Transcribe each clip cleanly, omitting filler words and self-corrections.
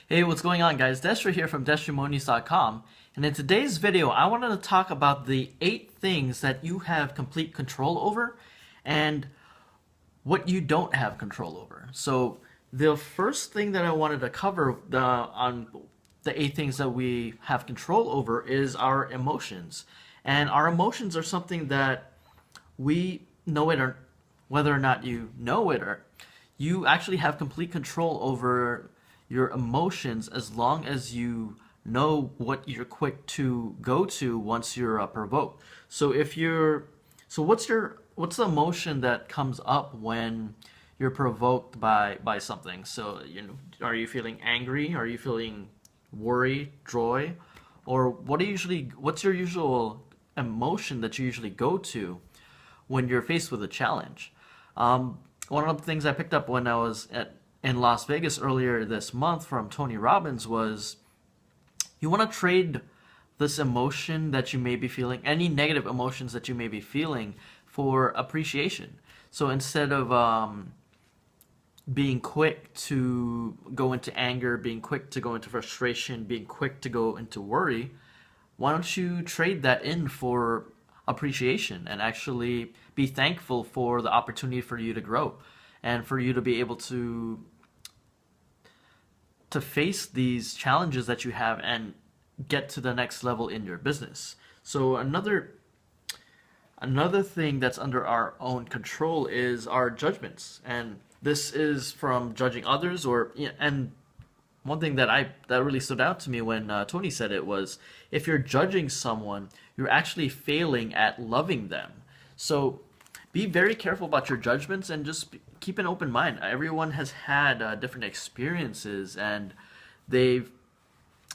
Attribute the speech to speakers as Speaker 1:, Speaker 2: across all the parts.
Speaker 1: Hey, what's going on, guys? Destra here from DestraMonies.com, and in today's video, I wanted to talk about the 8 things that you have complete control over and what you don't have control over. So, the first thing that I wanted to cover on the 8 things that we have control over is our emotions. And our emotions are something that we know it or whether or not you know it or you actually have complete control over your emotions as long as you know what you're quick to go to once you're provoked. So if you're so what's the emotion that comes up when you're provoked by something? So are you feeling angry? Are you feeling worry, joy? Or what's your usual emotion that you usually go to when you're faced with a challenge? One of the things I picked up when I was in Las Vegas earlier this month from Tony Robbins was you want to trade this emotion that you may be feeling, any negative emotions that you may be feeling, for appreciation. So instead of being quick to go into anger, being quick to go into frustration, being quick to go into worry, why don't you trade that in for appreciation and actually be thankful for the opportunity for you to grow and for you to be able to face these challenges that you have and get to the next level in your business. So another thing that's under our own control is our judgments, and this is from judging others and one thing that really stood out to me when Tony said it was, if you're judging someone, you're actually failing at loving them. So be very careful about your judgments and just keep an open mind. Everyone has had different experiences, and they've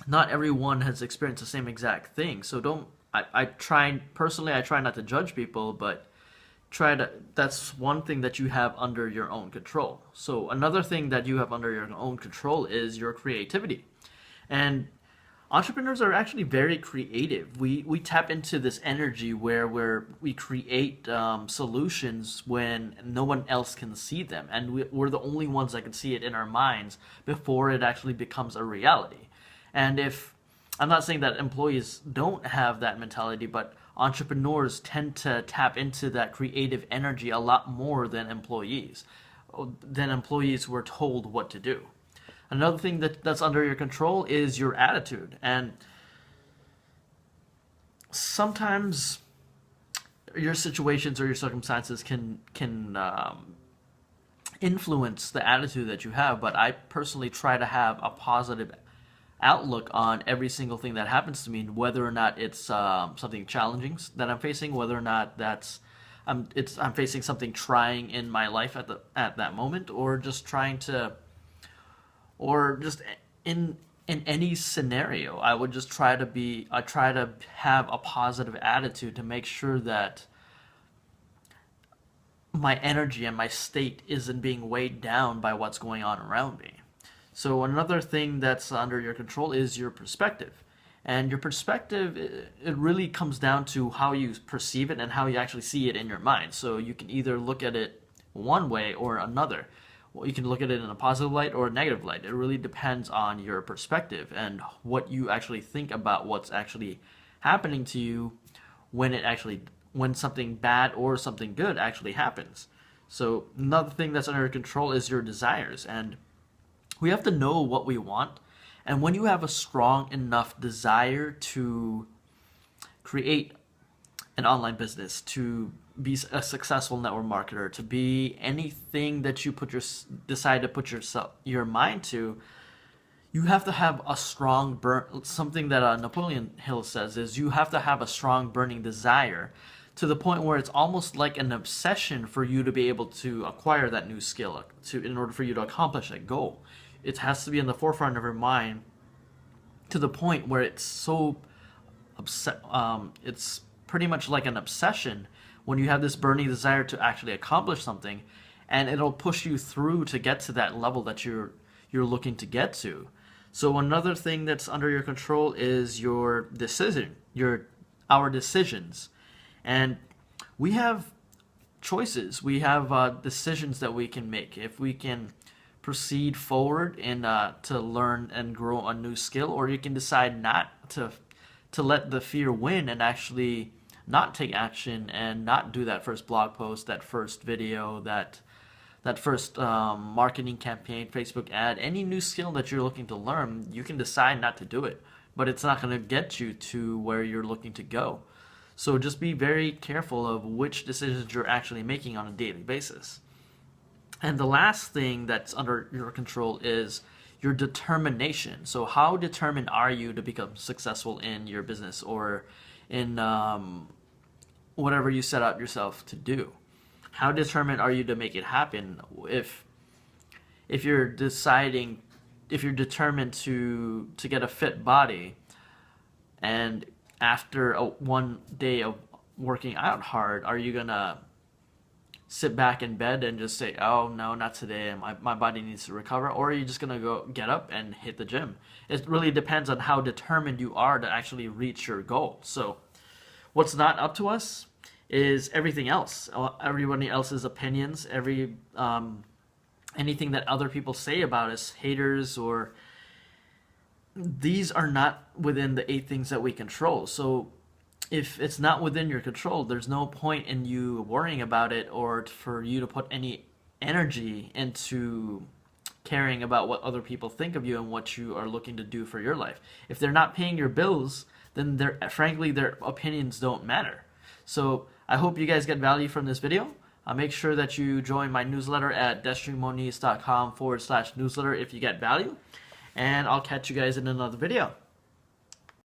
Speaker 1: not everyone has experienced the same exact thing. So don't. I try personally. I try not to judge people, but that's one thing that you have under your own control. So another thing that you have under your own control is your creativity. And entrepreneurs are actually very creative. We tap into this energy where we create solutions when no one else can see them, and we're the only ones that can see it in our minds before it actually becomes a reality. And if I'm not saying that employees don't have that mentality, but entrepreneurs tend to tap into that creative energy a lot more than employees. Than employees were told what to do. Another thing that's under your control is your attitude. And sometimes your situations or your circumstances can influence the attitude that you have, but I personally try to have a positive outlook on every single thing that happens to me, whether or not it's something challenging that I'm facing, whether or not I'm facing something trying in my life at that moment, or just in any scenario. I try to have a positive attitude to make sure that my energy and my state isn't being weighed down by what's going on around me. So another thing that's under your control is your perspective. And your perspective, it really comes down to how you perceive it and how you actually see it in your mind. So you can either look at it one way or another. Well, you can look at it in a positive light or a negative light. It really depends on your perspective and what you actually think about what's actually happening to you when something bad or something good actually happens. So another thing that's under your control is your desires, and we have to know what we want. And when you have a strong enough desire to create an online business, to be a successful network marketer, to be anything that you decide to put your mind to, you have to have a strong something that Napoleon Hill says is you have to have a strong burning desire to the point where it's almost like an obsession for you to be able to acquire that new skill in order for you to accomplish that goal. It has to be in the forefront of your mind to the point where it's so it's pretty much like an obsession when you have this burning desire to actually accomplish something, and it'll push you through to get to that level that you're looking to get to. So another thing that's under your control is your our decisions. And we have choices. We have decisions that we can make. If we can proceed forward and to learn and grow a new skill, or you can decide not to let the fear win and actually not take action and not do that first blog post, that first video, that first marketing campaign, Facebook ad, any new skill that you're looking to learn. You can decide not to do it, but it's not going to get you to where you're looking to go. So just be very careful of which decisions you're actually making on a daily basis. And the last thing that's under your control is your determination. So how determined are you to become successful in your business or in whatever you set out yourself to do? How determined are you to make it happen? If you're deciding, if you're determined to get a fit body, and after one day of working out hard, are you gonna sit back in bed and just say, oh no, not today, my body needs to recover? Or are you just gonna go get up and hit the gym? It really depends on how determined you are to actually reach your goal. So what's not up to us is everything else, everybody else's opinions, anything that other people say about us, haters, or these are not within the 8 things that we control. So if it's not within your control, there's no point in you worrying about it or for you to put any energy into caring about what other people think of you and what you are looking to do for your life. If they're not paying your bills, then frankly their opinions don't matter. So I hope you guys get value from this video. Make sure that you join my newsletter at destreammoniz.com/newsletter if you get value. And I'll catch you guys in another video.